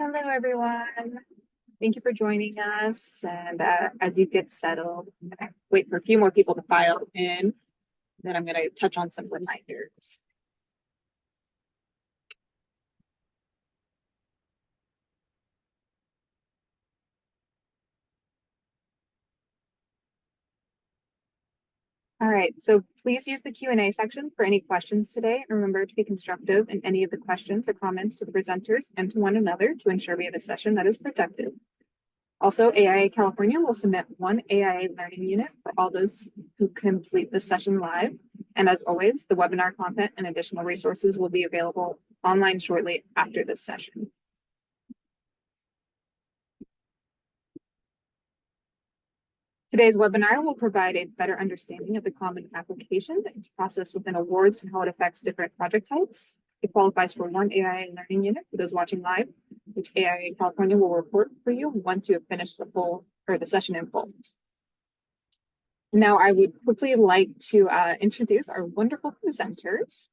Hello, everyone. Thank you for joining us. And as you get settled, I'm gonna wait for a few more people to file in. Then I'm going to touch on some reminders. All right, so please use the Q&A section for any questions today. Remember to be constructive in any of the questions or comments to the presenters and to one another to ensure we have a session that is productive. Also, AIA California will submit one AIA learning unit for all those who complete this session live. And as always, the webinar content and additional resources will be available online shortly after this session. Today's webinar will provide a better understanding of the Common Application, its process within awards, and how it affects different project types. It qualifies for one AIA learning unit for those watching live, which AIA California will report for you once you have finished the session in full. Now, I would quickly like to introduce our wonderful presenters.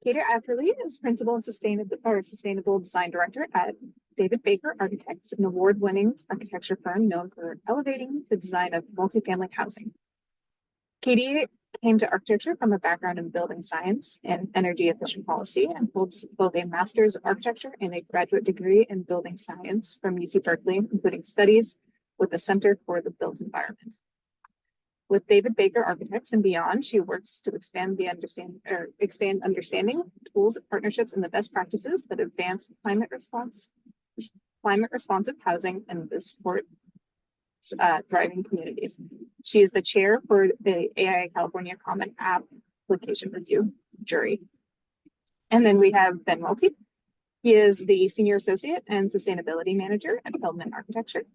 Katie Ackerley is Principal and Sustainable Design Director at David Baker Architects, an award-winning architecture firm known for elevating the design of multifamily housing. Katie came to architecture from a background in building science and energy efficient policy and holds both a master's of architecture and a graduate degree in building science from UC Berkeley, including studies with the Center for the Built Environment. With David Baker Architects and beyond, she works to expand understanding, tools, partnerships, and the best practices that advance climate responsive housing and the support thriving communities. She is the chair for the AIA California Common Application Review Jury. And then we have Ben Welty. He is the Senior Associate and Sustainability Manager at Feldman Architecture.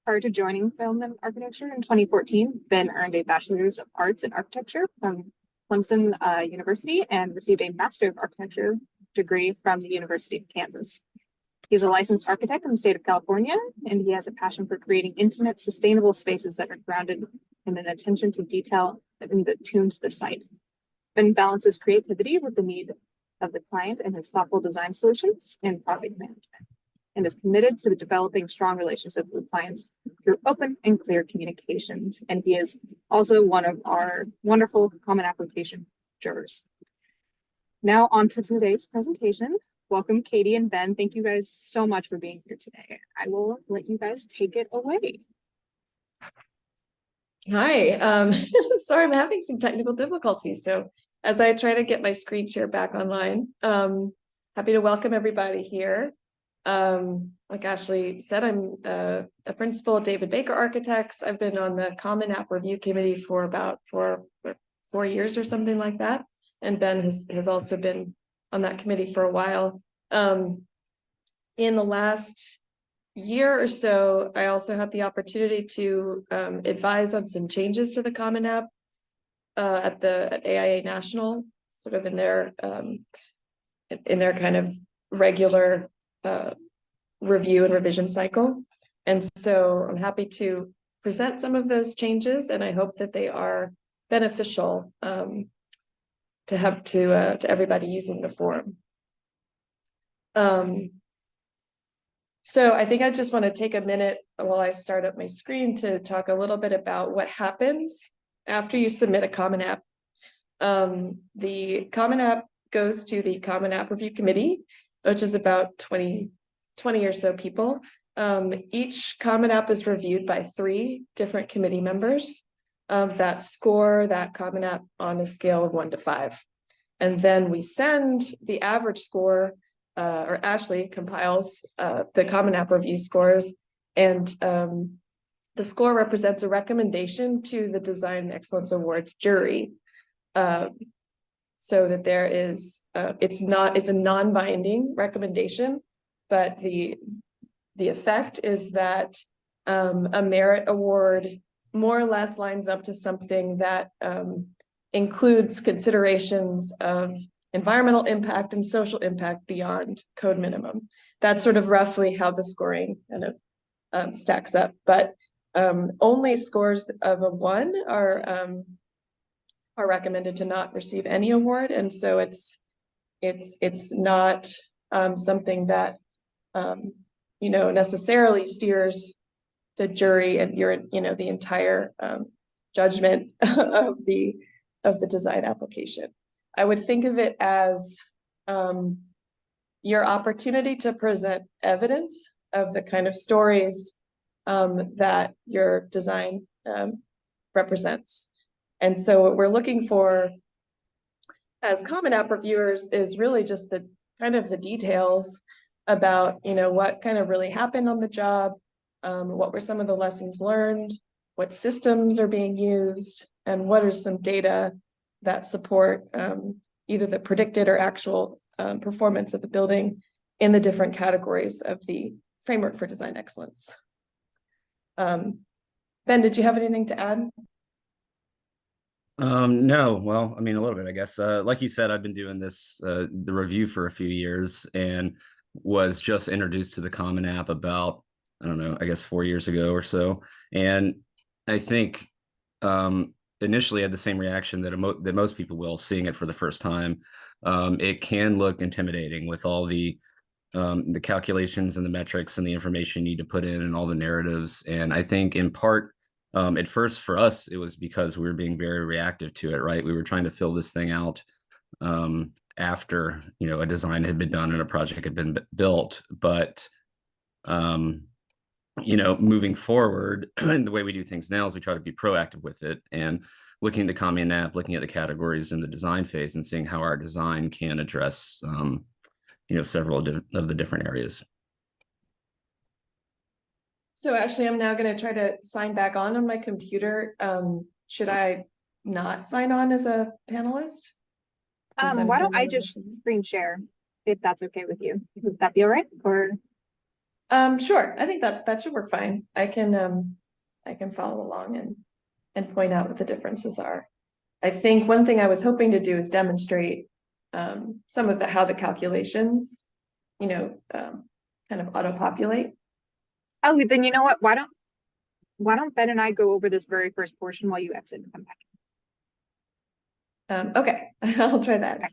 Prior to joining Feldman Architecture in 2014, Ben earned a Bachelor's of Arts in Architecture from Clemson University and received a Master of Architecture degree from the University of Kansas. He's a licensed architect in the state of California, and he has a passion for creating intimate, sustainable spaces that are grounded in an attention to detail and attuned to the site. Ben balances creativity with the need of the client and his thoughtful design solutions and project management, and is committed to developing strong relationships with clients through open and clear communications. And he is also one of our wonderful Common Application jurors. Now on to today's presentation. Welcome, Katie and Ben. Thank you guys so much for being here today. I will let you guys take it away. Hi, sorry, I'm having some technical difficulties. So as I try to get my screen share back online, happy to welcome everybody here. Like Ashley said, I'm a principal at David Baker Architects. I've been on the Common App Review Committee for about four years or something like that. And Ben has also been on that committee for a while. In the last year or so, I also had the opportunity to advise on some changes to the Common App at AIA National, sort of in their kind of regular review and revision cycle. And so I'm happy to present some of those changes, and I hope that they are beneficial to everybody using the forum. So I think I just want to take a minute while I start up my screen to talk a little bit about what happens after you submit a Common App. The Common App goes to the Common App Review Committee, which is about 20 or so people. Each Common App is reviewed by 3 different committee members that score that Common App on a scale of 1 to 5. And then we send the average score, or Ashley compiles the Common App review scores, and the score represents a recommendation to the Design Excellence Awards jury. So that there is, it's a non-binding recommendation, but the effect is that a merit award more or less lines up to something that includes considerations of environmental impact and social impact beyond code minimum. That's sort of roughly how the scoring kind of stacks up, but only scores of a 1 are recommended to not receive any award, and so it's not something that, necessarily steers the jury and the entire judgment of the design application. I would think of it as your opportunity to present evidence of the kind of stories that your design represents. And so what we're looking for as Common App reviewers is really just the kind of the details about, what kind of really happened on the job, what were some of the lessons learned, what systems are being used, and what are some data that support either the predicted or actual performance of the building in the different categories of the framework for design excellence. Ben, did you have anything to add? No, well, I mean, a little bit, I guess. Like you said, I've been doing this, the review for a few years and was just introduced to the Common App about, I don't know, I guess 4 years ago or so. And I think initially I had the same reaction that most people will seeing it for the first time. It can look intimidating with all the calculations and the metrics and the information you need to put in and all the narratives. And I think in part, at first for us, it was because we were being very reactive to it, right? We were trying to fill this thing out after, a design had been done and a project had been built. But, moving forward, the way we do things now is we try to be proactive with it and looking at the Common App, looking at the categories in the design phase and seeing how our design can address, several of the different areas. So actually, I'm now going to try to sign back on my computer. Should I not sign on as a panelist? Why don't I just screen share if that's okay with you? Would that be all right? Or sure. I think that should work fine. I can follow along and point out what the differences are. I think one thing I was hoping to do is demonstrate some of how the calculations, kind of auto-populate. oh, then you know what? Why don't Ben and I go over this very first portion while you exit and come back? Okay, I'll try that. Okay.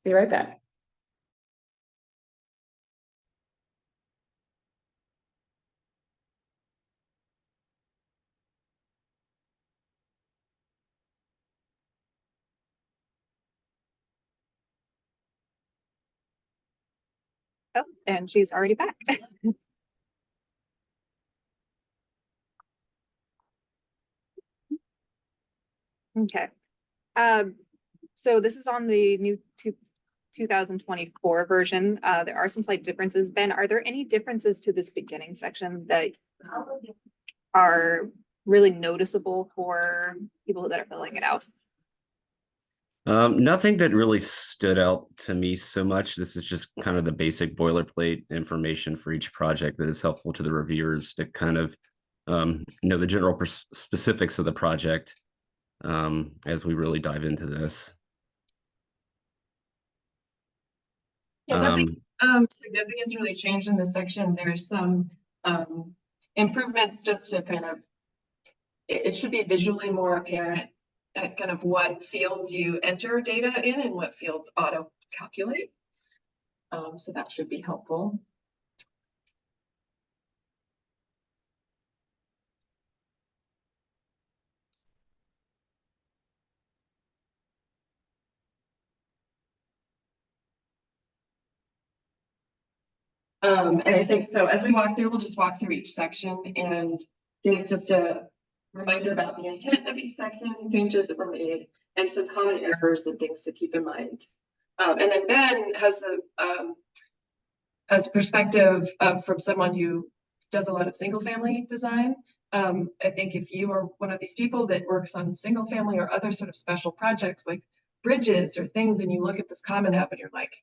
Be right back. Oh, and she's already back. Okay. So this is on the new 2024 version. There are some slight differences. Ben, are there any differences to this beginning section that are really noticeable for people that are filling it out? Nothing that really stood out to me so much. This is just kind of the basic boilerplate information for each project that is helpful to the reviewers to kind of know the general specifics of the project as we really dive into this. Yeah, nothing significant really changed in this section. There's some improvements just to kind of, it should be visually more apparent at kind of what fields you enter data in and what fields auto calculate. So that should be helpful. And I think so as we walk through, we'll just walk through each section and give just a reminder about the intent of each section, changes that were made, and some common errors and things to keep in mind. And then Ben has a perspective from someone who does a lot of single family design. I think if you are one of these people that works on single family or other sort of special projects like bridges or things, and you look at this Common App and you're like,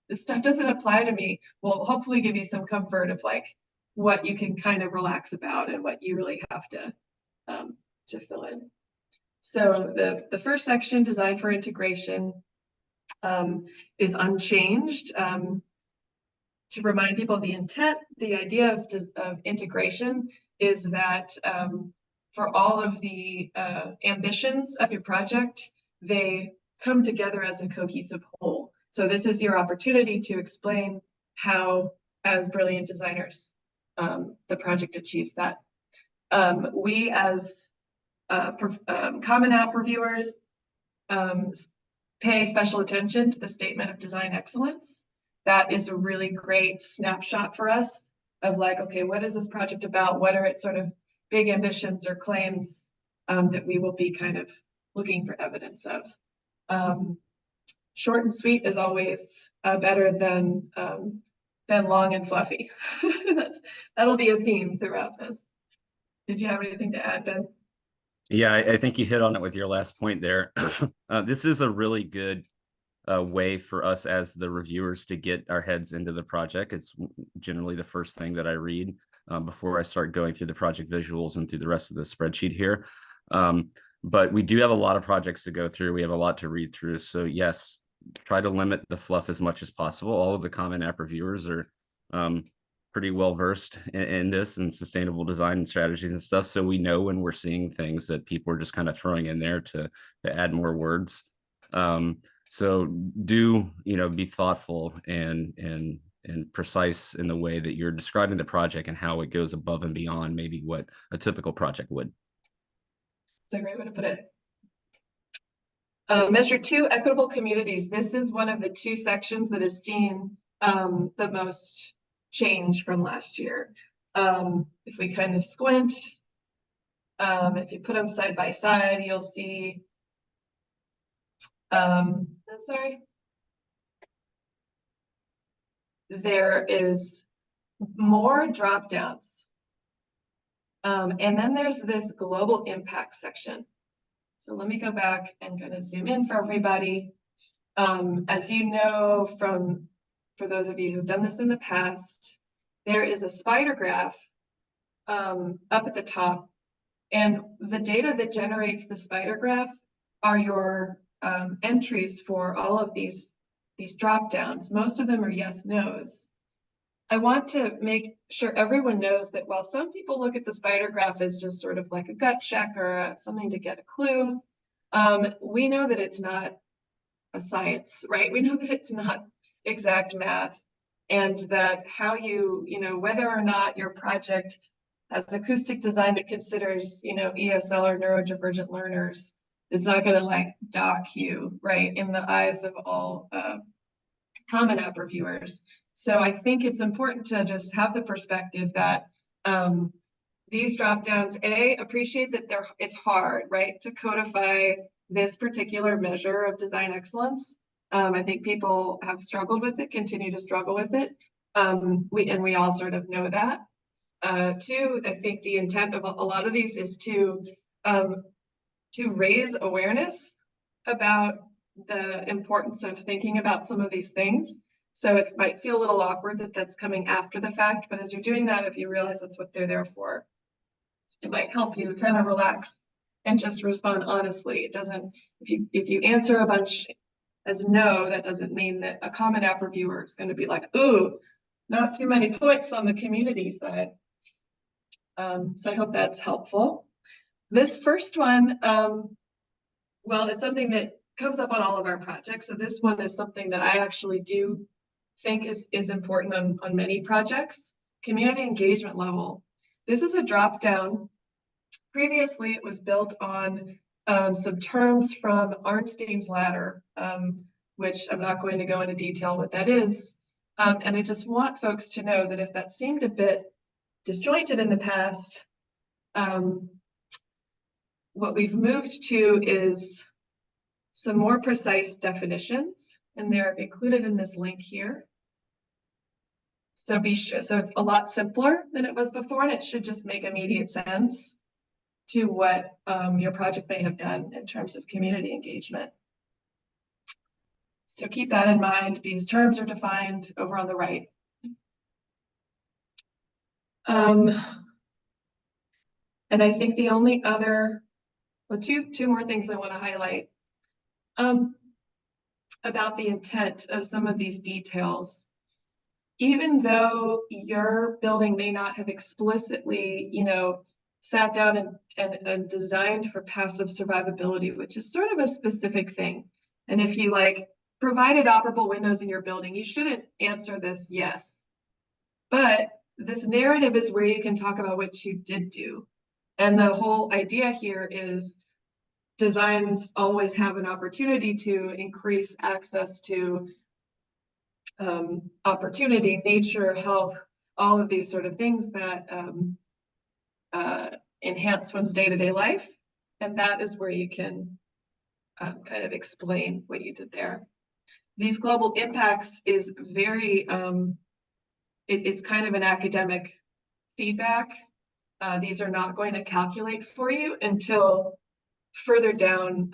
this stuff doesn't apply to me, will hopefully give you some comfort of like what you can kind of relax about and what you really have to fill in. So the first section, design for integration, is unchanged. To remind people of the intent, the idea of integration is that for all of the ambitions of your project, they come together as a cohesive whole. So this is your opportunity to explain how, as brilliant designers, the project achieves that. We as Common App reviewers pay special attention to the statement of design excellence. That is a really great snapshot for us of like, okay, what is this project about? What are its sort of big ambitions or claims that we will be kind of looking for evidence of? Short and sweet is always better than long and fluffy. That'll be a theme throughout this. Did you have anything to add, Ben? Yeah, I think you hit on it with your last point there. This is a really good way for us as the reviewers to get our heads into the project. It's generally the first thing that I read before I start going through the project visuals and through the rest of the spreadsheet here. But we do have a lot of projects to go through. We have a lot to read through. So yes, try to limit the fluff as much as possible. All of the Common App reviewers are pretty well versed in this and sustainable design strategies and stuff. So we know when we're seeing things that people are just kind of throwing in there to add more words. So do, be thoughtful and precise in the way that you're describing the project and how it goes above and beyond maybe what a typical project would. That's a great way to put it. Measure 2, equitable communities. This is one of the 2 sections that has seen the most change from last year. If we kind of squint, if you put them side by side, you'll see, there is more drop downs. And then there's this global impact section. So let me go back and kind of zoom in for everybody. As you know, for those of you who've done this in the past, there is a spider graph up at the top. And the data that generates the spider graph are your entries for all of these drop downs. Most of them are yes, no's. I want to make sure everyone knows that while some people look at the spider graph as just sort of like a gut check or something to get a clue, we know that it's not a science, right? We know that it's not exact math, and that how whether or not your project has acoustic design that considers, ESL or neurodivergent learners, it's not going to like dock you, right, in the eyes of all Common App reviewers. So I think it's important to just have the perspective that these drop downs, appreciate that it's hard, right, to codify this particular measure of design excellence. I think people have struggled with it, continue to struggle with it. We all sort of know that. 2, I think the intent of a lot of these is to raise awareness about the importance of thinking about some of these things. So it might feel a little awkward that that's coming after the fact, but as you're doing that, if you realize that's what they're there for, it might help you kind of relax and just respond honestly. It doesn't, if you answer a bunch as no, that doesn't mean that a Common App reviewer is going to be like, ooh, not too many points on the community side. So I hope that's helpful. This first one, well, it's something that comes up on all of our projects. So this one is something that I actually do think is important on many projects. Community engagement level. This is a drop down. Previously, it was built on some terms from Arnstein's ladder, which I'm not going to go into detail what that is. And I just want folks to know that if that seemed a bit disjointed in the past, what we've moved to is some more precise definitions, and they're included in this link here. So so it's a lot simpler than it was before, and it should just make immediate sense to what your project may have done in terms of community engagement. So keep that in mind. These terms are defined over on the right. And I think the only other, well, two more things I want to highlight about the intent of some of these details. Even though your building may not have explicitly, sat down and designed for passive survivability, which is sort of a specific thing. And if you provided operable windows in your building, you shouldn't answer this yes. But this narrative is where you can talk about what you did do. And the whole idea here is designs always have an opportunity to increase access to opportunity, nature, health, all of these sort of things that enhance one's day-to-day life. And that is where you can kind of explain what you did there. These global impacts is very, it's kind of an academic feedback. These are not going to calculate for you until further down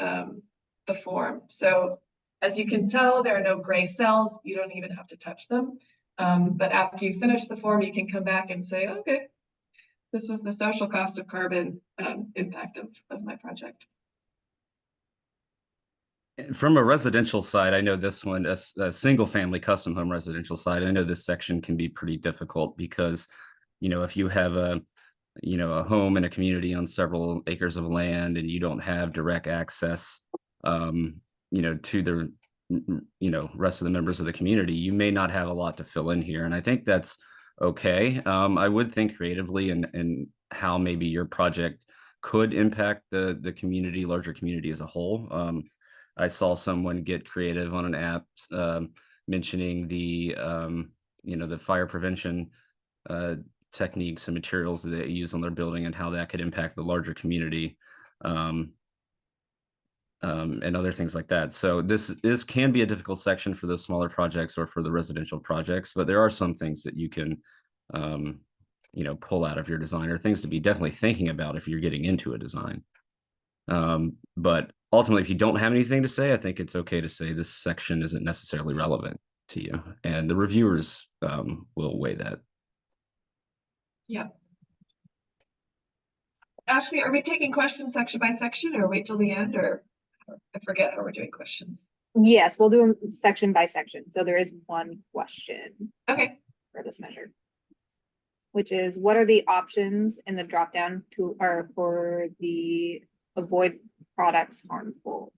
the form. So as you can tell, there are no gray cells. You don't even have to touch them. But after you finish the form, you can come back and say, okay, this was the social cost of carbon impact of my project. From a residential side, I know this one, a single family custom home residential side, I know this section can be pretty difficult because, you know, if you have a home in a community on several acres of land and you don't have direct access, to the, rest of the members of the community, you may not have a lot to fill in here. And I think that's okay. I would think creatively and how maybe your project could impact the community, larger community as a whole. I saw someone get creative on an app mentioning the fire prevention techniques and materials that they use on their building and how that could impact the larger community, and other things like that. So this can be a difficult section for the smaller projects or for the residential projects, but there are some things that you can pull out of your design, or things to be definitely thinking about if you're getting into a design. But ultimately, if you don't have anything to say, I think it's okay to say this section isn't necessarily relevant to you, and the reviewers will weigh that. Yeah. Ashley, are we taking questions section by section, or wait till the end, or I forget how we're doing questions? Yes, we'll do them section by section. So there is one question Okay. for this measure, which is, what are the options in the drop down to or for the avoid products harmful?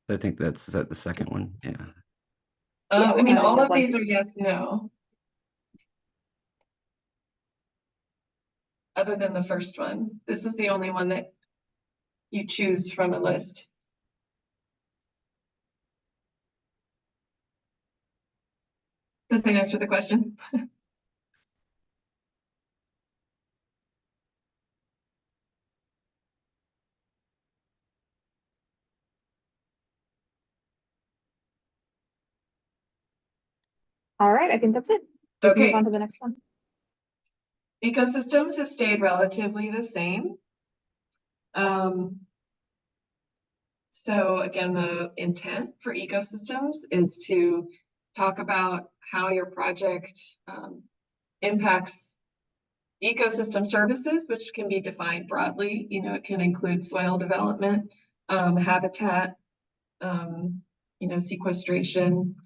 I think is that the second one. Yeah. I mean, all of the these ones- are yes, no. Other than the first one, this is the only one that you choose from a list. Does that answer the question? All right, I think that's it. We can move Okay. on to the next one. Ecosystems has stayed relatively the same. So again, the intent for ecosystems is to talk about how your project impacts ecosystem services, which can be defined broadly. It can include soil development, habitat, sequestration,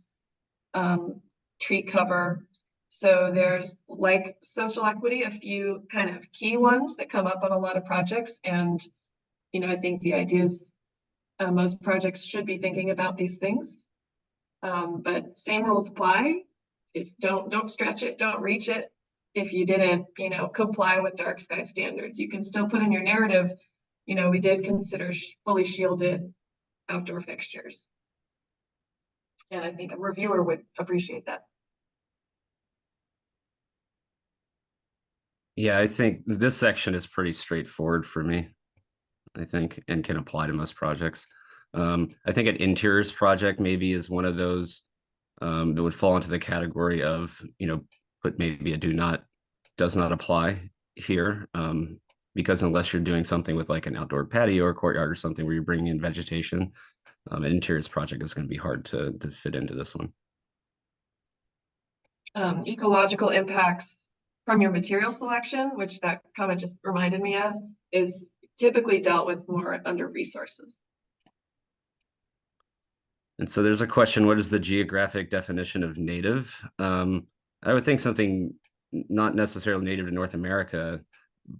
tree cover. So there's, like social equity, a few kind of key ones that come up on a lot of projects. And, I think the idea is most projects should be thinking about these things. But same rules apply. If don't stretch it, don't reach it. If you didn't, comply with dark sky standards, you can still put in your narrative, we did consider fully shielded outdoor fixtures. And I think a reviewer would appreciate that. Yeah, I think this section is pretty straightforward for me, I think, and can apply to most projects. I think an interiors project maybe is one of those that would fall into the category of, put maybe does not apply here, because unless you're doing something with like an outdoor patio or courtyard or something where you're bringing in vegetation, an interiors project is going to be hard to fit into this one. Ecological impacts from your material selection, which that comment just reminded me of, is typically dealt with more under resources. And so there's a question, what is the geographic definition of native? I would think something not necessarily native to North America,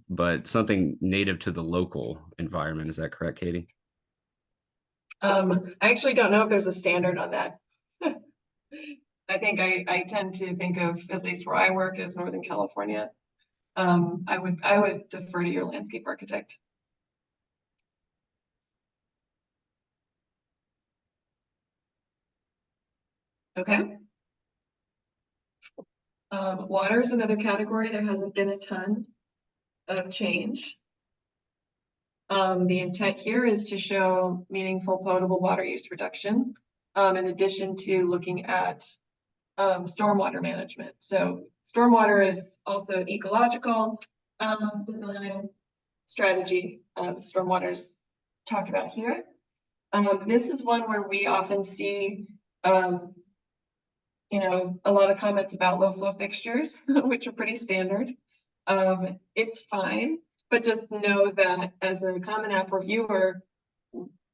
but something native to the local environment. Is that correct, Katie? I actually don't know if there's a standard on that. I think I tend to think of, at least where I work, as Northern California. I would defer to your landscape architect. Okay. Water is another category. There hasn't been a ton of change. The intent here is to show meaningful potable water use reduction, in addition to looking at stormwater management. So stormwater is also an ecological design strategy. Stormwater is talked about here. This is one where we often see you know, a lot of comments about low flow fixtures, which are pretty standard. It's fine, but just know that as a Common App reviewer,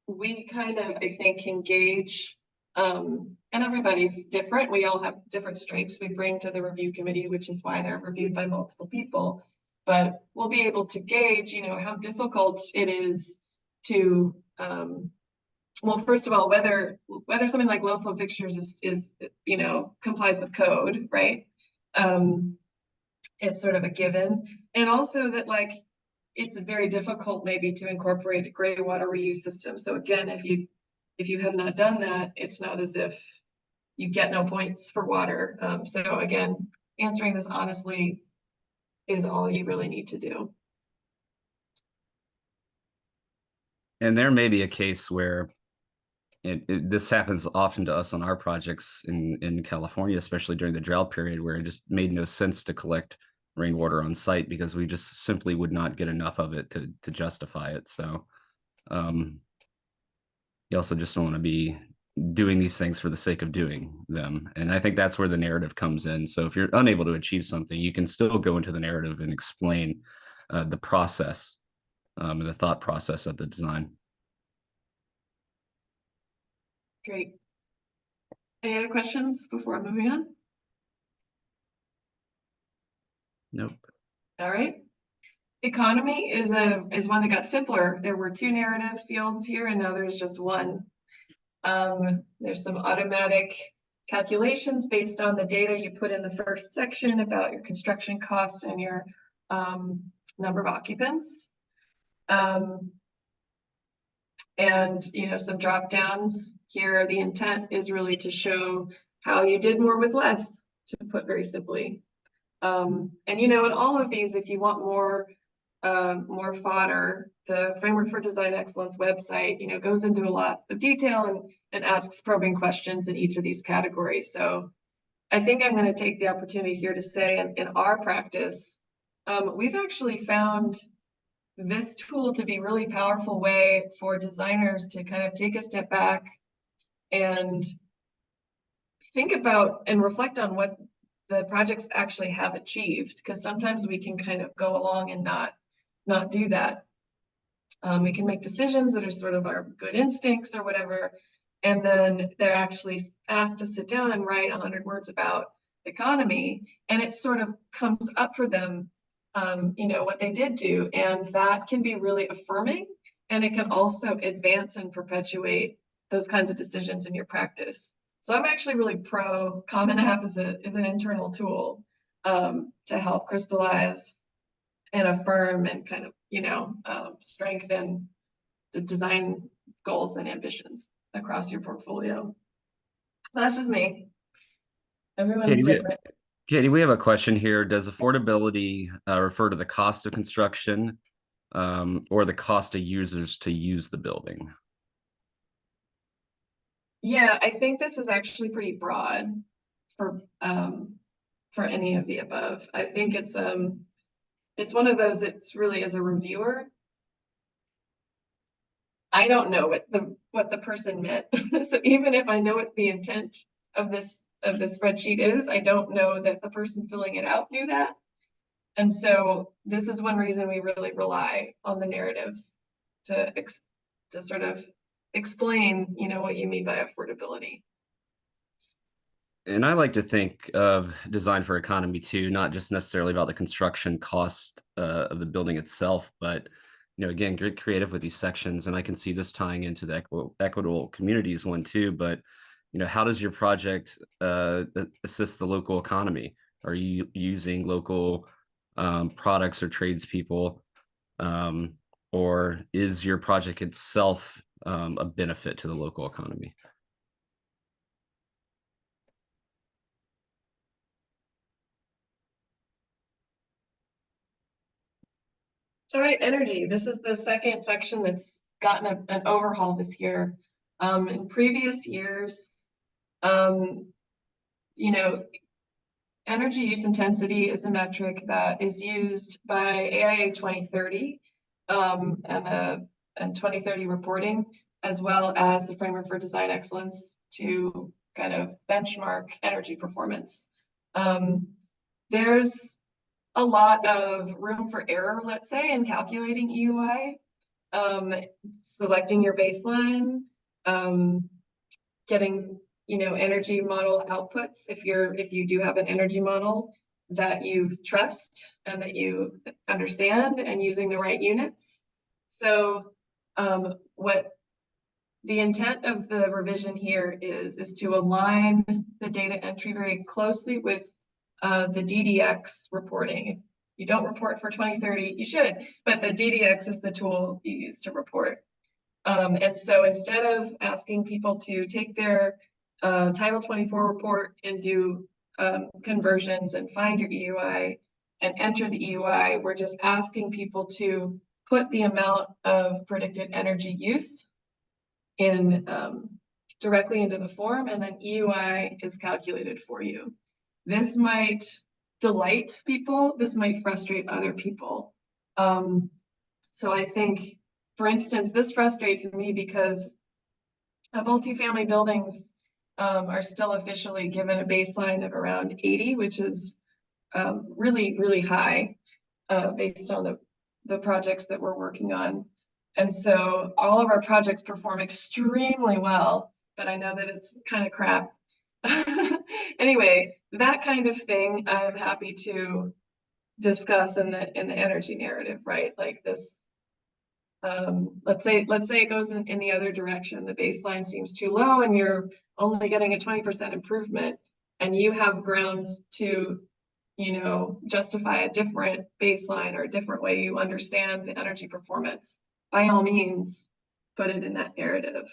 we kind of, I think, can gauge, and everybody's different. We all have different strengths we bring to the review committee, which is why they're reviewed by multiple people. But we'll be able to gauge, you know, how difficult it is to, well, first of all, whether something like low flow fixtures is you know, complies with code, right? It's sort of a given. And also that, like, it's very difficult maybe to incorporate a gray water reuse system. So again, if you have not done that, it's not as if you get no points for water. So again, answering this honestly is all you really need to do. And there may be a case where this happens often to us on our projects in California, especially during the drought period, where it just made no sense to collect rainwater on site because we just simply would not get enough of it to justify it. So you also just don't want to be doing these things for the sake of doing them. And I think that's where the narrative comes in. So if you're unable to achieve something, you can still go into the narrative and explain the process, the thought process of the design. Great. Any other questions before moving on? Nope. All right. Economy is one that got simpler. There were 2 narrative fields here, and now there's just one. There's some automatic calculations based on the data you put in the first section about your construction costs and your number of occupants. And you know, some drop downs here. The intent is really to show how you did more with less, to put very simply. And you know, in all of these, if you want more fodder, the Framework for Design Excellence website, you know, goes into a lot of detail and asks probing questions in each of these categories. So I think I'm going to take the opportunity here to say in our practice, we've actually found this tool to be a really powerful way for designers to kind of take a step back and think about and reflect on what the projects actually have achieved, because sometimes we can kind of go along and not do that. We can make decisions that are sort of our good instincts or whatever, and then they're actually asked to sit down and write 100 words about economy, and it sort of comes up for them, you know, what they did do, and that can be really affirming, and it can also advance and perpetuate those kinds of decisions in your practice. So I'm actually really pro Common App as an internal tool to help crystallize and affirm and kind of, you know, strengthen the design goals and ambitions across your portfolio. That's just me. Everyone's different. Katie, we have a question here. Does affordability refer to the cost of construction or the cost of users to use the building? Yeah, I think this is actually pretty broad for any of the above. I think it's one of those that's really, as a reviewer, I don't know what the person meant. So even if I know what the intent of this spreadsheet is, I don't know that the person filling it out knew that. And so this is one reason we really rely on the narratives to sort of explain, you know, what you mean by affordability. And I like to think of design for economy too, not just necessarily about the construction cost of the building itself, but again, get creative with these sections, and I can see this tying into the equitable communities one too. But how does your project assist the local economy? Are you using local products or tradespeople, or is your project itself a benefit to the local economy? All right, energy. This is the second section that's gotten an overhaul this year. In previous years, energy use intensity is the metric that is used by AIA 2030 and 2030 reporting, as well as the Framework for Design Excellence to kind of benchmark energy performance. There's a lot of room for error, let's say, in calculating EUI, selecting your baseline, getting energy model outputs if you do have an energy model that you trust and that you understand, and using the right units. So what the intent of the revision here is to align the data entry very closely with the DDX reporting. If you don't report for 2030, you should, but the DDX is the tool you use to report. And so instead of asking people to take their Title 24 report and do conversions and find your EUI and enter the EUI, we're just asking people to put the amount of predicted energy use in directly into the form, and then EUI is calculated for you. This might delight people, this might frustrate other people. So I think, for instance, this frustrates me because multifamily buildings are still officially given a baseline of around 80, which is really, really high based on the projects that we're working on. And so all of our projects perform extremely well, but I know that it's kind of crap. Anyway, that kind of thing I'm happy to discuss in the energy narrative, right? Like this, let's say it goes in the other direction. The baseline seems too low and you're only getting a 20% improvement, and you have grounds to justify a different baseline or a different way you understand the energy performance. By all means, put it in that narrative.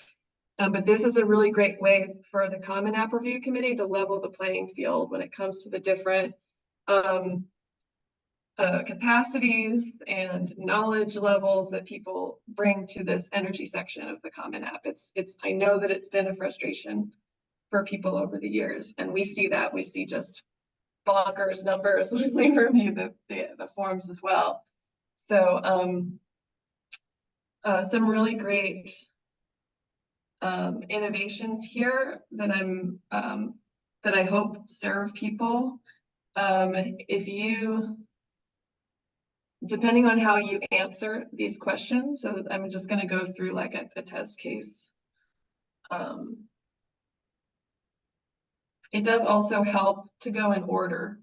But this is a really great way for the Common App Review Committee to level the playing field when it comes to the different capacities and knowledge levels that people bring to this energy section of the Common App. I know that it's been a frustration for people over the years, and we see that. We see just bonkers numbers when we review the forms as well. So some really great innovations here that I hope serve people. Depending on how you answer these questions, so I'm just going to go through like a test case. It does also help to go in order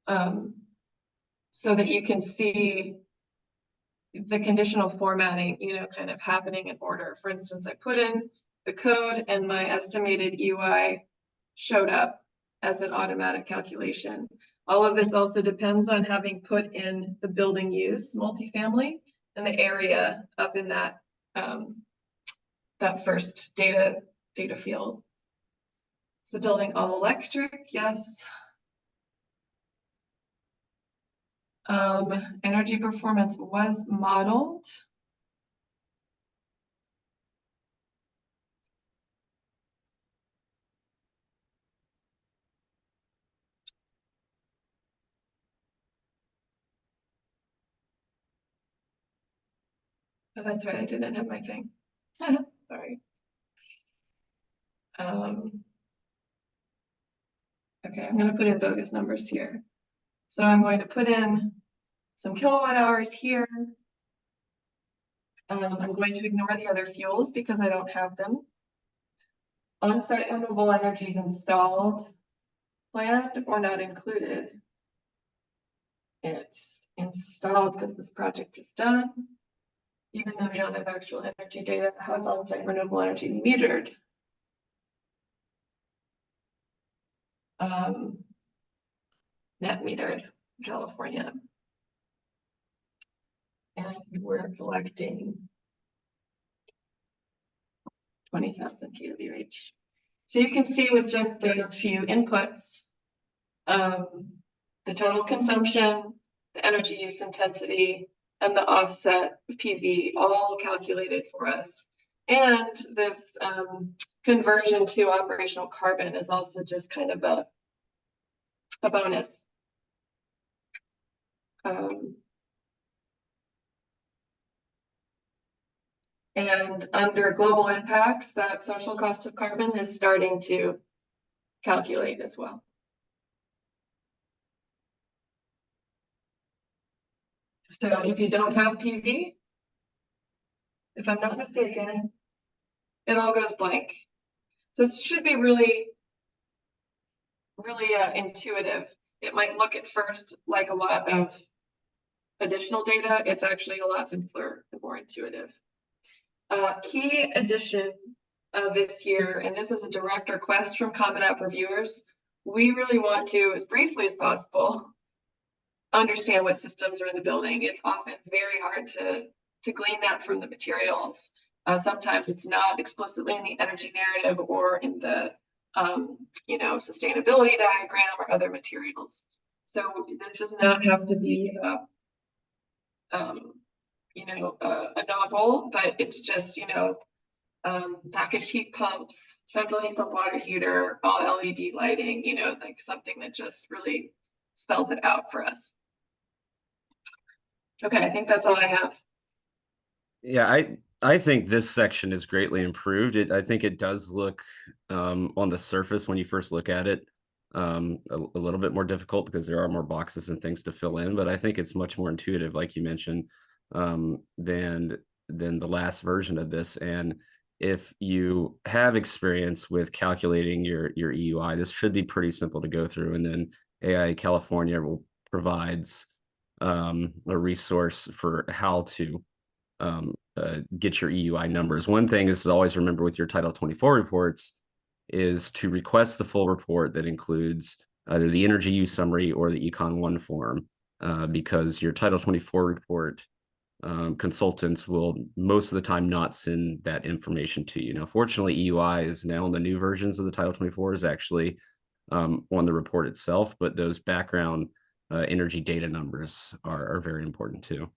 so that you can see the conditional formatting, kind of happening in order. For instance, I put in the code and my estimated EUI showed up as an automatic calculation. All of this also depends on having put in the building use, multifamily, and the area up in that first data field. Is the building all electric? Yes. Energy performance was modeled. Oh, that's right, I didn't have my thing. Sorry. Okay, I'm going to put in bogus numbers here. So I'm going to put in some kilowatt hours here. I'm going to ignore the other fuels because I don't have them. On-site renewable energy is installed, planned, or not included. It's installed because this project is done. even though we don't have actual energy data, has on-site renewable energy metered. Net metered California. And we're collecting 20,000 kWh. So you can see with just those few inputs, the total consumption, the energy use intensity, and the offset PV all calculated for us. And this conversion to operational carbon is also just kind of a bonus. And under global impacts, that social cost of carbon is starting to calculate as well. So if you don't have PV, if I'm not mistaken, it all goes blank. So it should be really intuitive. It might look at first like a lot of additional data. It's actually a lot simpler and more intuitive. Key addition this year, and this is a direct request from Common App reviewers, we really want to, as briefly as possible, understand what systems are in the building. It's often very hard to glean that from the materials. Sometimes it's not explicitly in the energy narrative or in the sustainability diagram or other materials. So this does not have to be a novel, but it's just packaged heat pumps, central heat pump water heater, all LED lighting, like something that just really spells it out for us. Okay, I think that's all I have. Yeah, I think this section is greatly improved. I think it does look on the surface when you first look at it a little bit more difficult because there are more boxes and things to fill in, but I think it's much more intuitive, like you mentioned, than the last version of this. And if you have experience with calculating your EUI, this should be pretty simple to go through. And then AI California provides a resource for how to get your EUI numbers. One thing is to always remember with your Title 24 reports is to request the full report that includes either the energy use summary or the Econ 1 form, because your Title 24 report consultants will most of the time not send that information to you. Now, fortunately, EUI is now in the new versions of the Title 24 is actually on the report itself, but those background energy data numbers are very important too.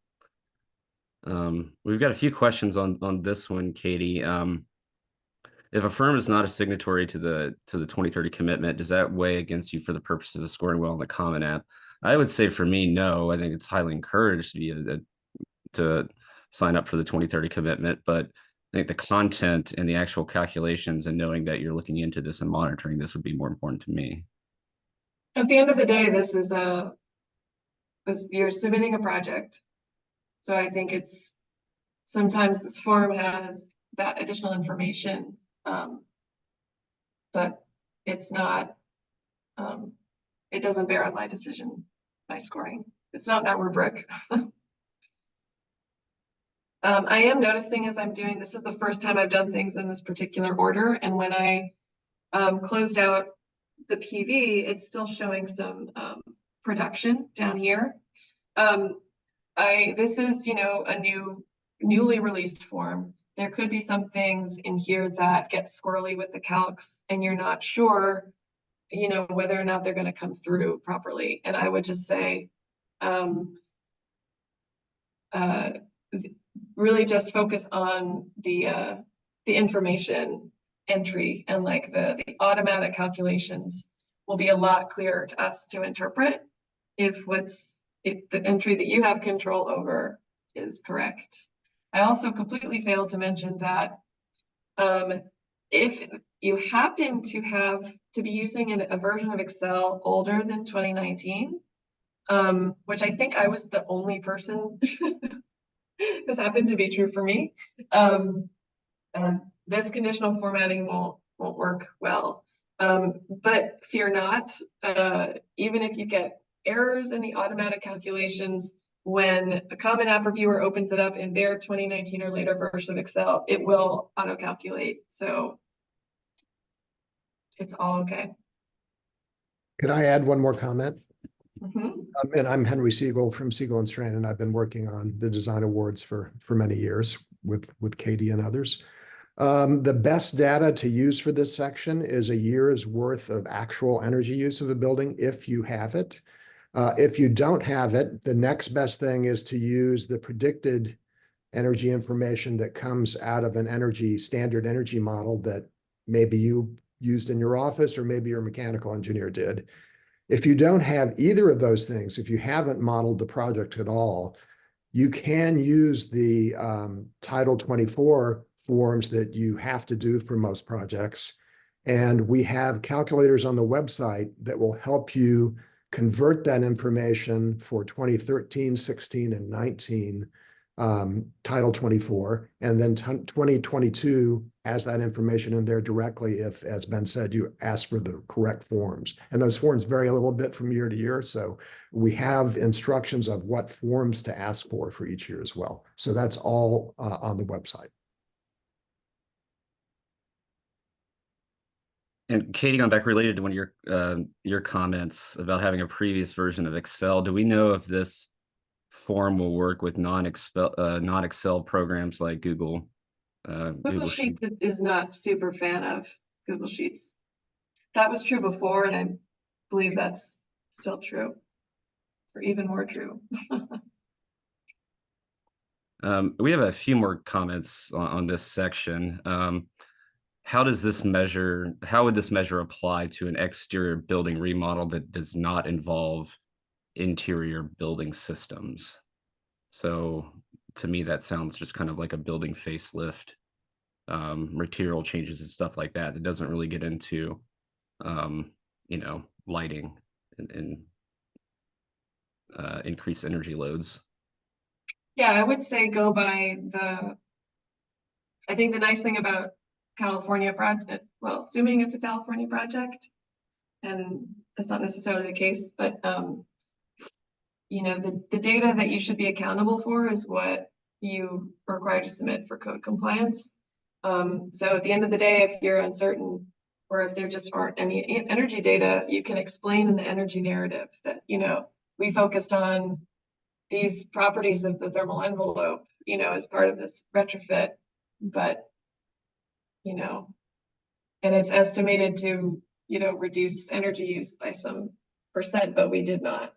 We've got a few questions on this one, Katie. If a firm is not a signatory to the 2030 commitment, does that weigh against you for the purposes of scoring well in the Common App? I would say for me, no. I think it's highly encouraged to sign up for the 2030 commitment, but I think the content and the actual calculations and knowing that you're looking into this and monitoring this would be more important to me. At the end of the day, this is you're submitting a project. So I think it's sometimes this form has that additional information, but it's not, it doesn't bear on my decision, my scoring. It's not that rubric. I am noticing as I'm doing, this is the first time I've done things in this particular order. And when I closed out the PV, it's still showing some production down here. This is, a newly released form. There could be some things in here that get squirrely with the calcs and you're not sure, whether or not they're going to come through properly. And I would just say, really just focus on the information entry, and like the automatic calculations will be a lot clearer to us to interpret if the entry that you have control over is correct. I also completely failed to mention that if you happen to be using a version of Excel older than 2019, which I think I was the only person this happened to be true for me, this conditional formatting won't work well. But fear not, even if you get errors in the automatic calculations, when a Common App reviewer opens it up in their 2019 or later version of Excel, it will auto-calculate. So it's all okay. Could I add one more comment? Mhm. And I'm Henry Siegel from Siegel and Strand, and I've been working on the design awards for many years with Katie and others. The best data to use for this section is a year's worth of actual energy use of a building, if you have it. If you don't have it, the next best thing is to use the predicted energy information that comes out of an standard energy model that maybe you used in your office or maybe your mechanical engineer did. If you don't have either of those things, if you haven't modeled the project at all, you can use the Title 24 forms that you have to do for most projects. And we have calculators on the website that will help you convert that information for 2013, 16, and 19 Title 24, and then 2022 has that information in there directly if, as Ben said, you ask for the correct forms. And those forms vary a little bit from year to year. So we have instructions of what forms to ask for each year as well. So that's all on the website. And Katie, going back related to one of your comments about having a previous version of Excel, do we know if this form will work with non-Excel programs like Google? Google Sheets is not super fan of Google Sheets. That was true before, and I believe that's still true, or even more true. We have a few more comments on this section. How would this measure apply to an exterior building remodel that does not involve interior building systems? So to me, that sounds just kind of like a building facelift, material changes and stuff like that. It doesn't really get into, lighting and increased energy loads. Yeah, I would say go by I think the nice thing about California project, well, assuming it's a California project, and that's not necessarily the case, but the data that you should be accountable for is what you are required to submit for code compliance. So at the end of the day, if you're uncertain or if there just aren't any energy data, you can explain in the energy narrative that, we focused on these properties of the thermal envelope, as part of this retrofit, but, and it's estimated to, reduce energy use by some percent, but we did not,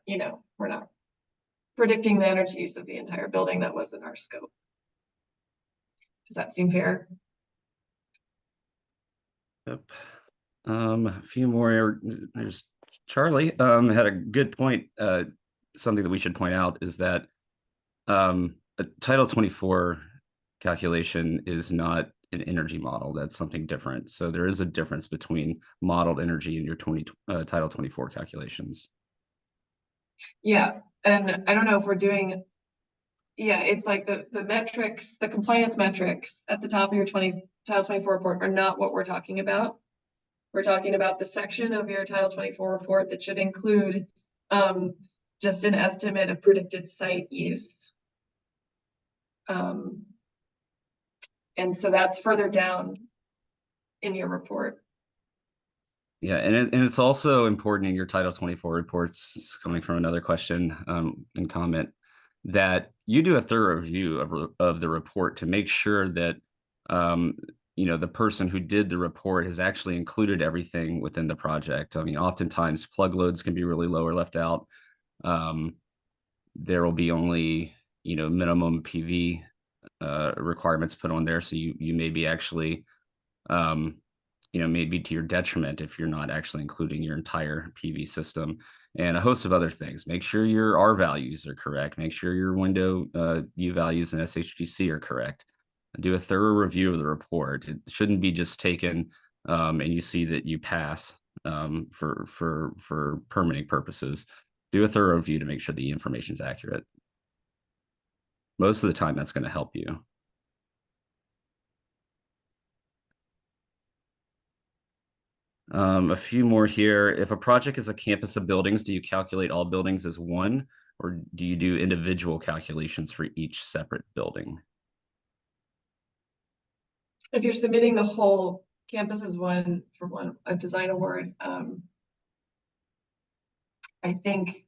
we're not predicting the energy use of the entire building. That wasn't our scope. Does that seem fair? Yep. A few more. There's Charlie had a good point. Something that we should point out is that a Title 24 calculation is not an energy model. That's something different. So there is a difference between modeled energy and your Title 24 calculations. Yeah, and I don't know if we're doing, it's like the metrics, the compliance metrics at the top of your Title 24 report are not what we're talking about. We're talking about the section of your Title 24 report that should include just an estimate of predicted site use. And so that's further down in your report. Yeah, and it's also important in your Title 24 reports, coming from another question and comment, that you do a thorough review of the report to make sure that the person who did the report has actually included everything within the project. I mean, oftentimes plug loads can be really low or left out. There will be only minimum PV requirements put on there, so you may be actually maybe to your detriment if you're not actually including your entire PV system, and a host of other things. Make sure your R values are correct. Make sure your window U values and SHGC are correct. Do a thorough review of the report. It shouldn't be just taken and you see that you pass for permitting purposes. Do a thorough review to make sure the information is accurate. Most of the time, that's going to help you. A few more here. If a project is a campus of buildings, do you calculate all buildings as one, or do you do individual calculations for each separate building? If you're submitting the whole campus as a design award, I think,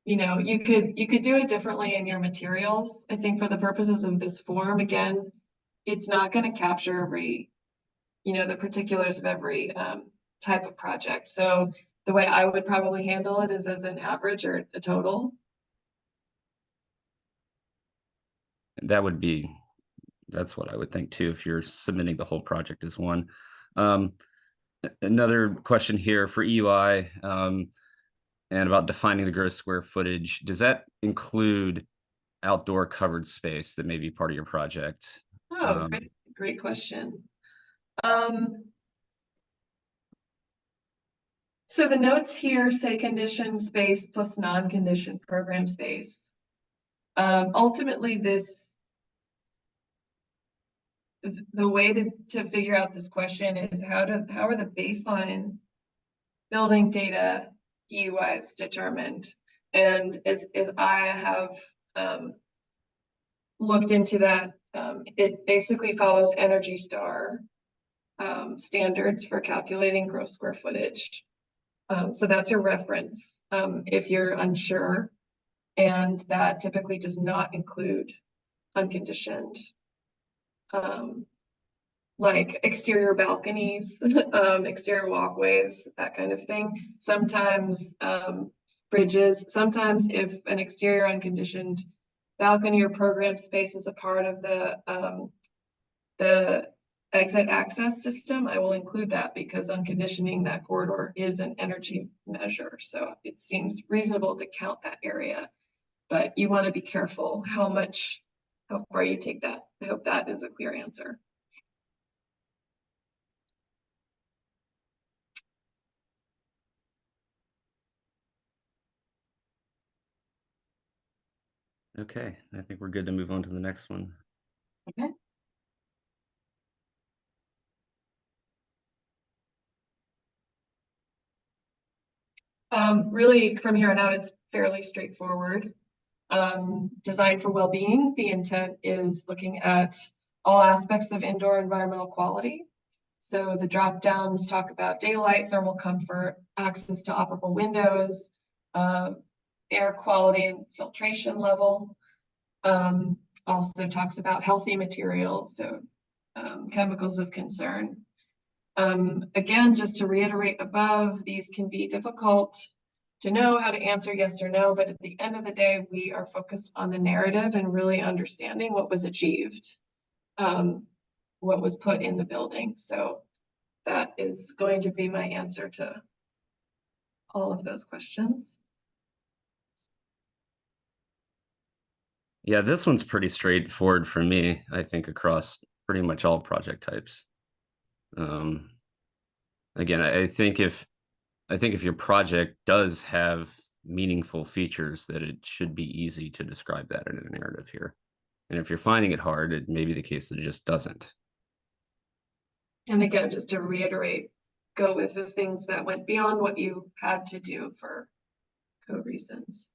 you know, you could do it differently in your materials. I think for the purposes of this form, again, it's not going to capture every, you know, the particulars of every type of project. So the way I would probably handle it is as an average or a total. That's what I would think too, if you're submitting the whole project as one. Another question here for EUI, and about defining the gross square footage. Does that include outdoor covered space that may be part of your project? Oh, great question. So the notes here say conditioned space plus non-conditioned program space. Ultimately, the way to figure out this question is how are the baseline building data EUIs determined? And as I have looked into that, it basically follows Energy Star standards for calculating gross square footage. So that's your reference if you're unsure, and that typically does not include unconditioned, like exterior balconies, exterior walkways, that kind of thing. Sometimes bridges, sometimes if an exterior unconditioned balcony or program space is a part of the exit access system, I will include that because unconditioning that corridor is an energy measure. So it seems reasonable to count that area, but you want to be careful how far you take that. I hope that is a clear answer. Okay, I think we're good to move on to the next one. Okay. Really, from here on out, it's fairly straightforward. Design for well-being. The intent is looking at all aspects of indoor environmental quality. So the drop downs talk about daylight, thermal comfort, access to operable windows, air quality and filtration level. Also talks about healthy materials, so chemicals of concern. Again, just to reiterate above, these can be difficult to know how to answer yes or no, but at the end of the day, we are focused on the narrative and really understanding what was achieved, what was put in the building. So that is going to be my answer to all of those questions. Yeah, this one's pretty straightforward for me, I think, across pretty much all project types. Again, I think if your project does have meaningful features, that it should be easy to describe that in a narrative here. And if you're finding it hard, it may be the case that it just doesn't. And again, just to reiterate, go with the things that went beyond what you had to do for code reasons.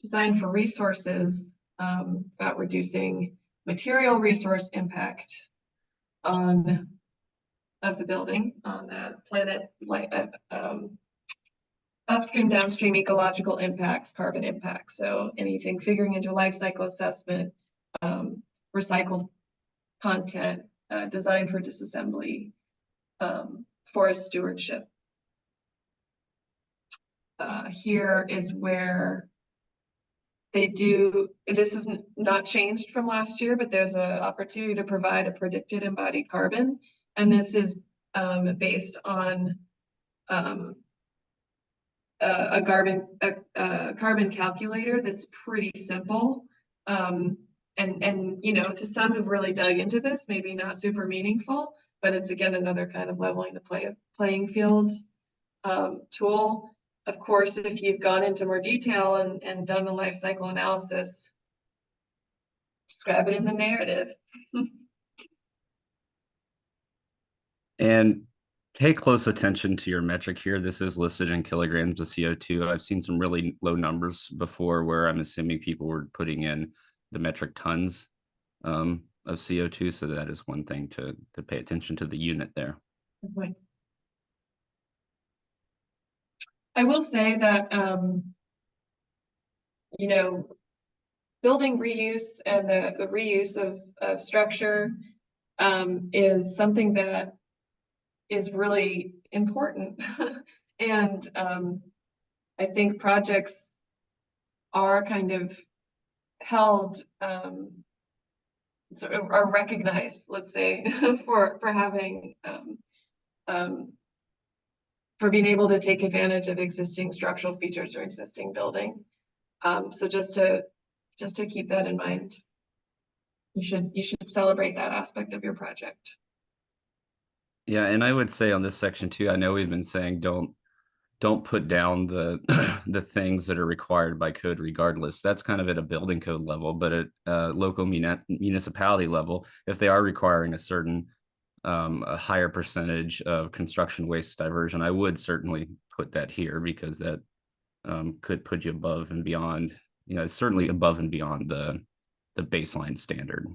Design for resources, it's about reducing material resource impact of the building on the planet, like upstream, downstream ecological impacts, carbon impacts. So anything figuring into life cycle assessment, recycled content, design for disassembly, forest stewardship. Here is where they do, this is not changed from last year, but there's an opportunity to provide a predicted embodied carbon. And this is based on a carbon calculator that's pretty simple. And you know, to some who've really dug into this, maybe not super meaningful, but it's again another kind of leveling the playing field tool. Of course, if you've gone into more detail and done the life cycle analysis, describe it in the narrative. And Pay close attention to your metric here. This is listed in kilograms of CO2. I've seen some really low numbers before where I'm assuming people were putting in the metric tons of CO2. So that is one thing to pay attention to the unit there. Good point. I will say that, you know, building reuse and the reuse of structure is something that is really important. And I think projects are kind of held, sort of are recognized, let's say, for having, for being able to take advantage of existing structural features or existing building. So just to keep that in mind, you should celebrate that aspect of your project. Yeah, and I would say on this section too, I know we've been saying don't put down the the things that are required by code regardless. That's kind of at a building code level, but at local municipality level, if they are requiring a certain a higher percentage of construction waste diversion, I would certainly put that here because that could put you above and beyond, you know, it's certainly above and beyond the baseline standard.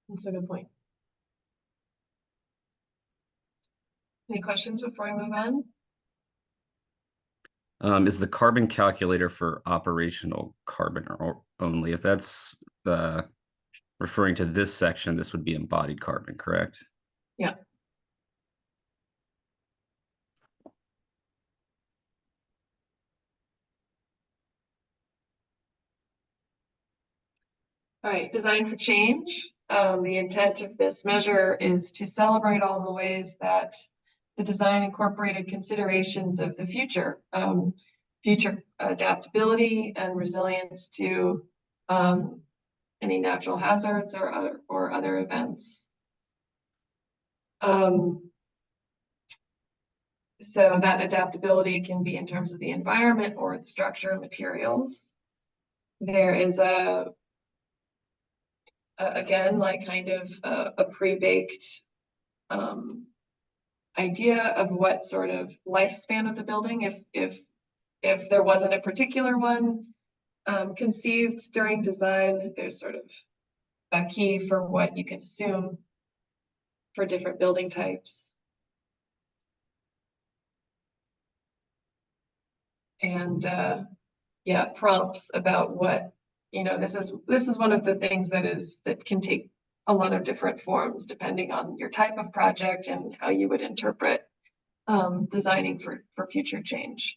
That's a good point. Any questions before I move on? Is the carbon calculator for operational carbon or only? If that's referring to this section, this would be embodied carbon, correct? Yeah. All right, design for change. The intent of this measure is to celebrate all the ways that the design incorporated considerations of the future, future adaptability and resilience to any natural hazards or other events. So that adaptability can be in terms of the environment or the structure and materials. There is again, like kind of a pre-baked idea of what sort of lifespan of the building, if there wasn't a particular one conceived during design, there's sort of a key for what you can assume for different building types. And yeah, prompts about what, you know, this is one of the things that can take a lot of different forms depending on your type of project and how you would interpret designing for future change.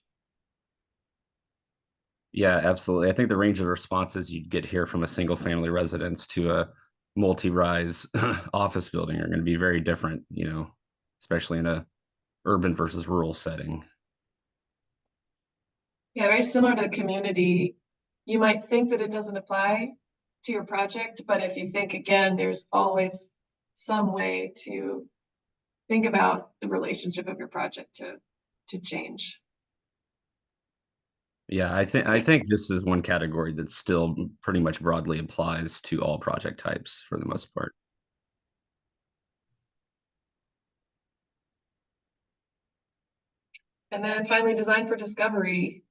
Yeah, absolutely. I think the range of responses you'd get here from a single family residence to a multi-rise office building are going to be very different, you know, especially in a urban versus rural setting. Yeah, very similar to the community. You might think that it doesn't apply to your project, but if you think again, there's always some way to think about the relationship of your project to change. Yeah, I think this is one category that still pretty much broadly applies to all project types for the most part. And then finally, design for discovery.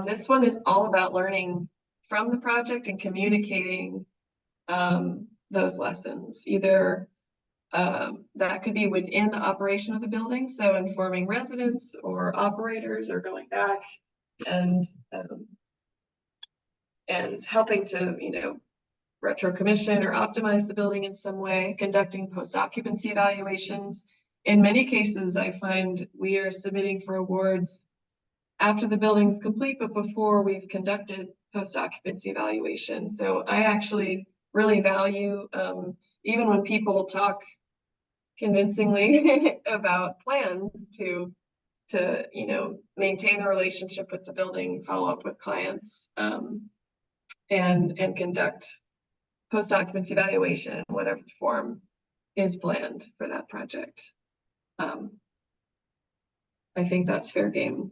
This one is all about learning from the project and communicating those lessons. Either that could be within the operation of the building, so informing residents or operators or going back and helping to, you know, retro commission or optimize the building in some way, conducting post-occupancy evaluations. In many cases, I find we are submitting for awards after the building's complete, but before we've conducted post-occupancy evaluation. So I actually really value, even when people talk convincingly about plans to you know, maintain a relationship with the building, follow up with clients, and conduct post-occupancy evaluation, whatever form is planned for that project. I think that's fair game.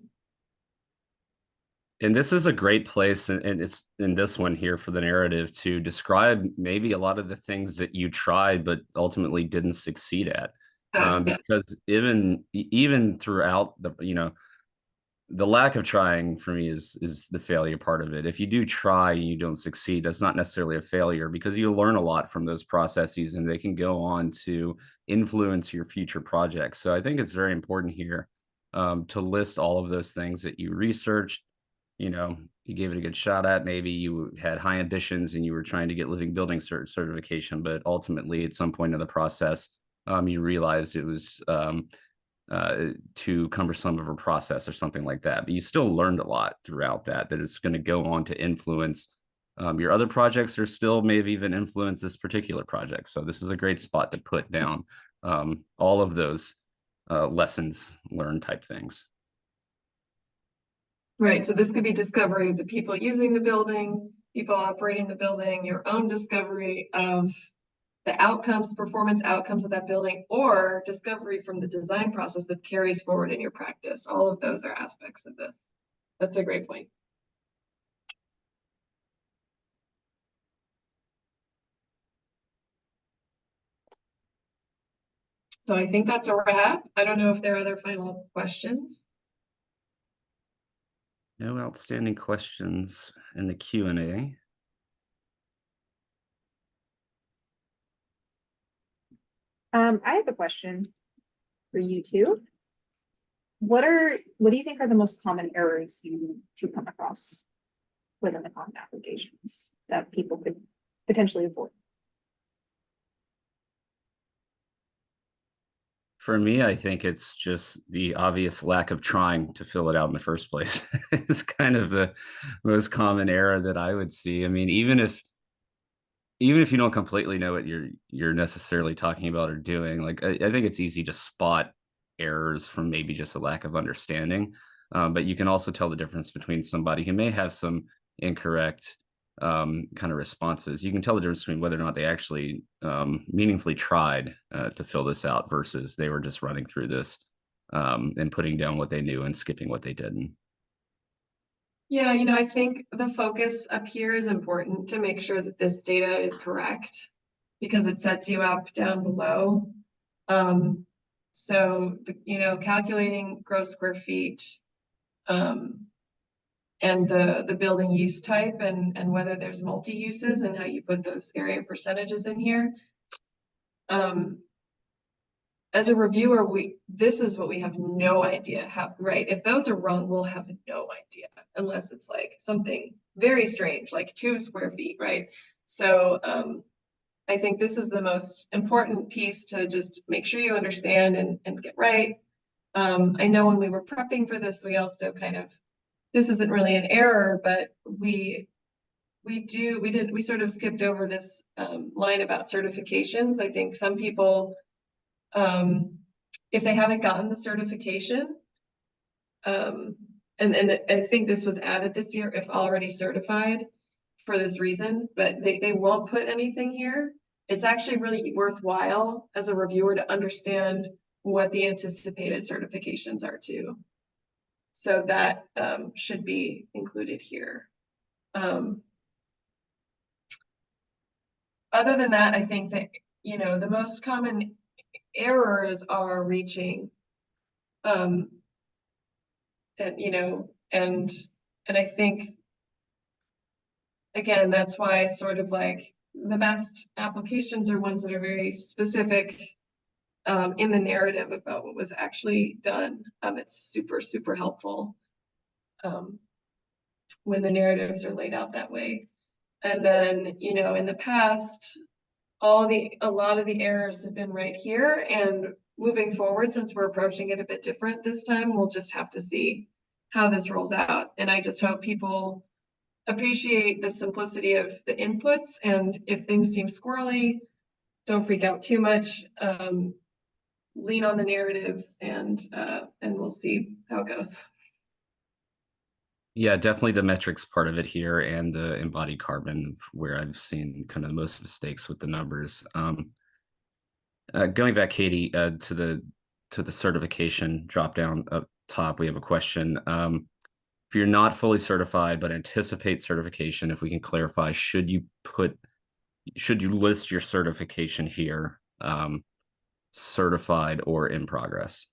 And this is a great place, and it's in this one here for the narrative to describe maybe a lot of the things that you tried but ultimately didn't succeed at. Yeah. Because even throughout the, the lack of trying for me is the failure part of it. If you do try and you don't succeed, that's not necessarily a failure, because you learn a lot from those processes and they can go on to influence your future projects. So I think it's very important here, to list all of those things that you researched. You gave it a good shot at. Maybe you had high ambitions and you were trying to get living building certification, but ultimately at some point in the process, you realized it was too cumbersome of a process or something like that. But you still learned a lot throughout that it's going to go on to influence your other projects, or still maybe even influence this particular project. So this is a great spot to put down all of those lessons learned type things. Right, so this could be discovery of the people using the building, people operating the building, your own discovery of the outcomes, performance outcomes of that building, or discovery from the design process that carries forward in your practice. All of those are aspects of this. That's a great point. So I think that's a wrap. I don't know if there are other final questions. No outstanding questions in the Q&A. I have a question for you two. What do you think are the most common errors you two come across within the common applications that people could potentially avoid? For me, I think it's just the obvious lack of trying to fill it out in the first place. It's kind of the most common error that I would see. I mean, even if you don't completely know what you're necessarily talking about or doing, like I think it's easy to spot errors from maybe just a lack of understanding. But you can also tell the difference between somebody who may have some incorrect kind of responses. You can tell the difference between whether or not they actually meaningfully tried to fill this out versus they were just running through this and putting down what they knew and skipping what they didn't. Yeah, I think the focus up here is important to make sure that this data is correct, because it sets you up down below. So, calculating gross square feet, and the building use type and whether there's multi-uses and how you put those area percentages in here. As a reviewer, this is what we have no idea how, right? If those are wrong, we'll have no idea unless it's like something very strange, like 2 square feet, right? So I think this is the most important piece to just make sure you understand and get right. I know when we were prepping for this, we also this isn't really an error, but we sort of skipped over this line about certifications. I think some people, if they haven't gotten the certification, and I think this was added this year, if already certified for this reason, but they won't put anything here. It's actually really worthwhile as a reviewer to understand what the anticipated certifications are too. So that should be included here. Other than that, I think that, the most common errors are reaching, and I think, again, that's why it's sort of like the best applications are ones that are very specific in the narrative about what was actually done. It's super, super helpful when the narratives are laid out that way. And then, in the past, a lot of the errors have been right here, and moving forward, since we're approaching it a bit different this time, we'll just have to see how this rolls out. And I just hope people appreciate the simplicity of the inputs, and if things seem squirrely, don't freak out too much. Lean on the narratives, and we'll see how it goes. Yeah, definitely the metrics part of it here, and the embodied carbon, where I've seen kind of the most mistakes with the numbers. Going back, Katie, to the certification drop down up top, we have a question. If you're not fully certified but anticipate certification, if we can clarify, should you list your certification here? certified, or in progress.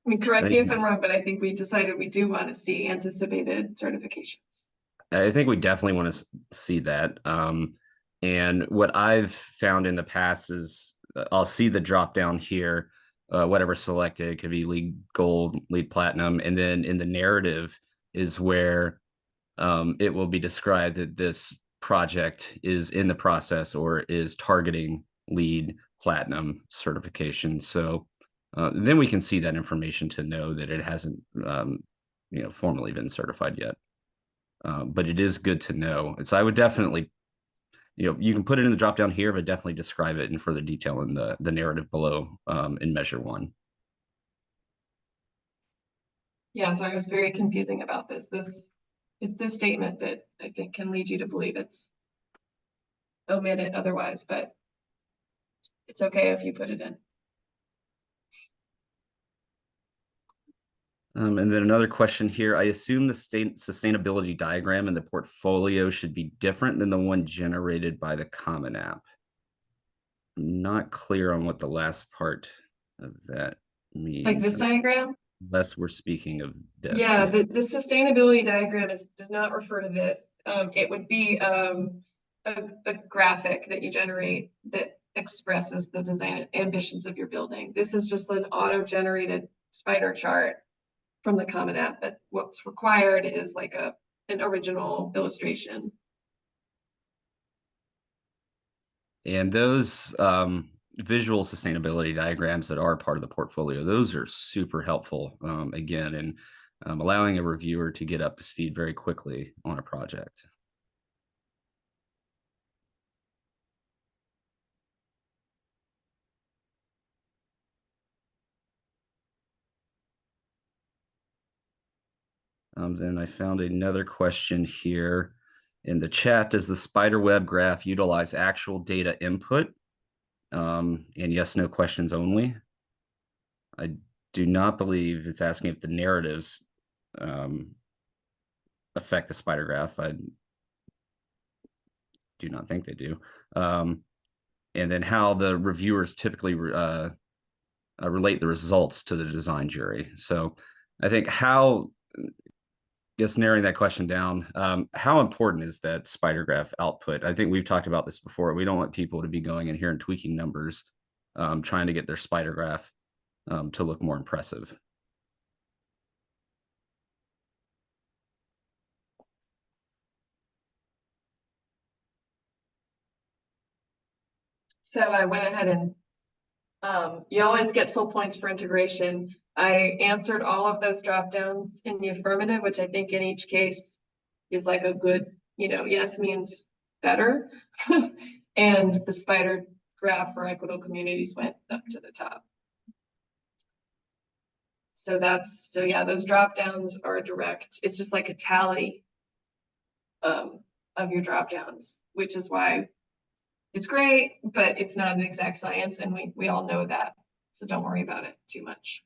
I mean, correct I me think- if I'm wrong, but I think we decided we do want to see anticipated certifications. I think we definitely want to see that. And what I've found in the past is I'll see the drop down here, whatever selected, it could be LEED Gold, LEED Platinum, and then in the narrative is where it will be described that this project is in the process or is targeting LEED Platinum certification. So then we can see that information to know that it hasn't, formally been certified yet. But it is good to know. So I would definitely, you can put it in the drop down here, but definitely describe it in further detail in the narrative below in measure 1. Yeah, so I was very confusing about this. It's this statement that I think can lead you to believe it's omitted otherwise, but it's okay if you put it in. And then another question here. I assume the sustainability diagram in the portfolio should be different than the one generated by the Common App. I'm not clear on what the last part of that means. Like this diagram? Unless we're speaking of this. Yeah, the sustainability diagram does not refer to this. It would be a graphic that you generate that expresses the design ambitions of your building. This is just an auto-generated spider chart from the Common App, but what's required is like an original illustration. And those visual sustainability diagrams that are part of the portfolio, those are super helpful, again, in allowing a reviewer to get up to speed very quickly on a project. Then I found another question here in the chat. Does the spiderweb graph utilize actual data input? And yes, no questions only. I do not believe it's asking if the narratives affect the spider graph. I do not think they do. And then how the reviewers typically relate the results to the design jury. So I think just narrowing that question down, how important is that spider graph output? I think we've talked about this before. We don't want people to be going in here and tweaking numbers, trying to get their spider graph to look more impressive. So I went ahead and you always get full points for integration. I answered all of those drop downs in the affirmative, which I think in each case is like a good, yes means better. And the spider graph for equitable communities went up to the top. So yeah, those drop downs are direct. It's just like a tally of your drop downs, which is why it's great, but it's not an exact science, and we all know that. So don't worry about it too much.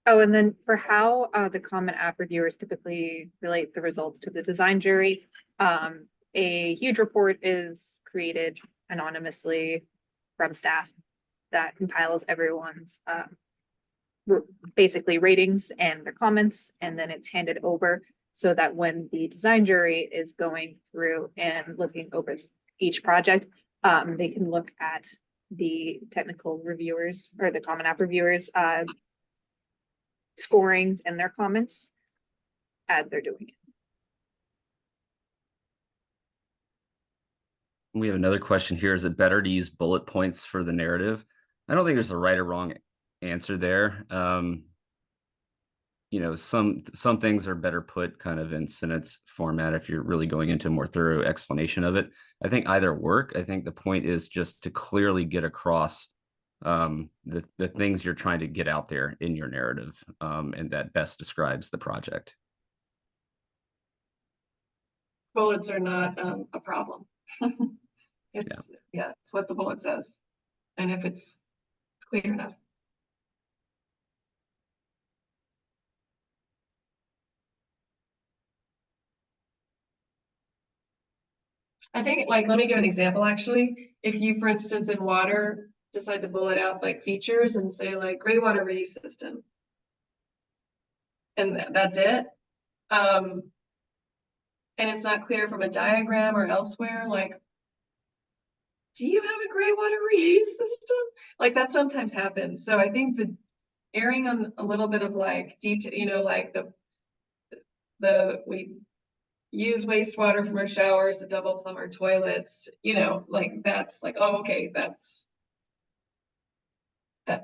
Oh, and then for how the Common App reviewers typically relate the results to the design jury, a huge report is created anonymously from staff that compiles everyone's basically ratings and their comments, and then it's handed over so that when the design jury is going through and looking over each project, they can look at the technical reviewers or the Common App reviewers scoring and their comments as they're doing it. We have another question here. Is it better to use bullet points for the narrative? I don't think there's a right or wrong answer there. Some things are better put kind of in sentence format if you're really going into a more thorough explanation of it. I think either work. I think the point is just to clearly get across the things you're trying to get out there in your narrative, and that best describes the project. Bullets are not a problem. It's what the bullet says, and if it's clear enough. I think, like, let me give an example, actually. If you, for instance, in water, decide to bullet out like features and say like gray water reuse system. And that's it. And it's not clear from a diagram or elsewhere, like, do you have a gray water reuse system? Like that sometimes happens. So I think the erring on a little bit of like detail, you know, like we use wastewater from our showers to double plumb our toilets, you know, like that's like, oh, okay, that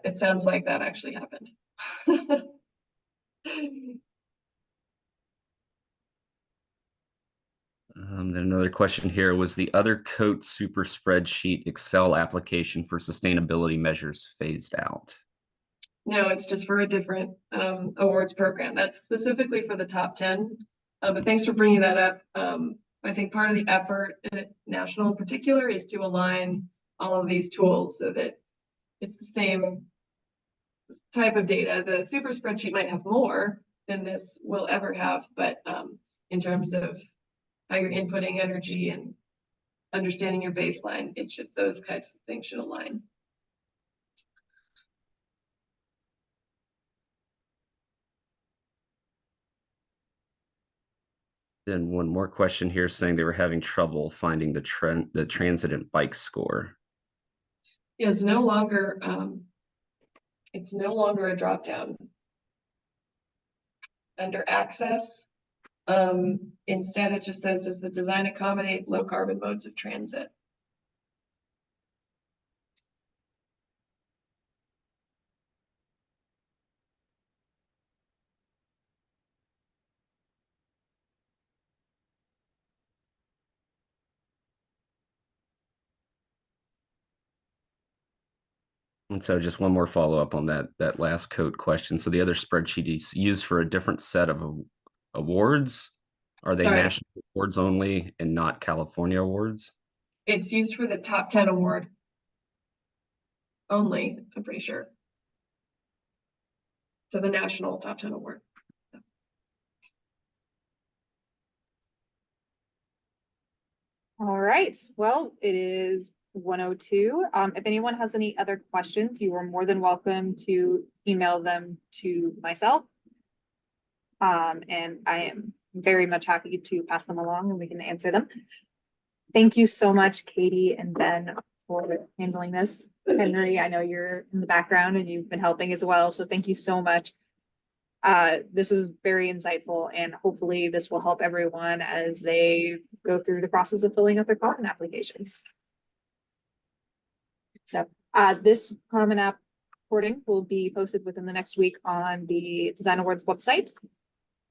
it sounds like that actually happened. Then another question here was the other coat super spreadsheet Excel application for sustainability measures phased out. No, it's just for a different awards program. That's specifically for the top 10. But thanks for bringing that up. I think part of the effort, national in particular, is to align all of these tools so that it's the same type of data. The super spreadsheet might have more than this will ever have, but in terms of how you're inputting energy and understanding your baseline, those types of things should align. Then one more question here saying they were having trouble finding the transitant bike score. Yeah, it's no longer a drop down under access. Instead, it just says, does the design accommodate low carbon modes of transit? And so just one more follow-up on that last code question. So the other spreadsheet is used for a different set of awards. Are they Sorry. national awards only and not California awards? It's used for the top 10 award only, I'm pretty sure. So the national top 10 award. All right, well, it is 1:02. If anyone has any other questions, you are more than welcome to email them to myself. And I am very much happy to pass them along and we can answer them. Thank you so much, Katie and Ben, for handling this. Henry, I know you're in the background and you've been helping as well, so thank you so much. This was very insightful and hopefully this will help everyone as they go through the process of filling out their common applications. So this common app recording will be posted within the next week on the Design Awards website.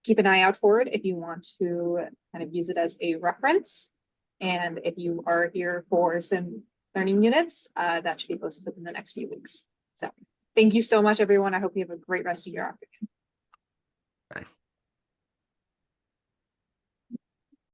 Keep an eye out for it if you want to kind of use it as a reference. And if you are here for some learning units, that should be posted within the next few weeks. So thank you so much, everyone. I hope you have a great rest of your afternoon. Bye.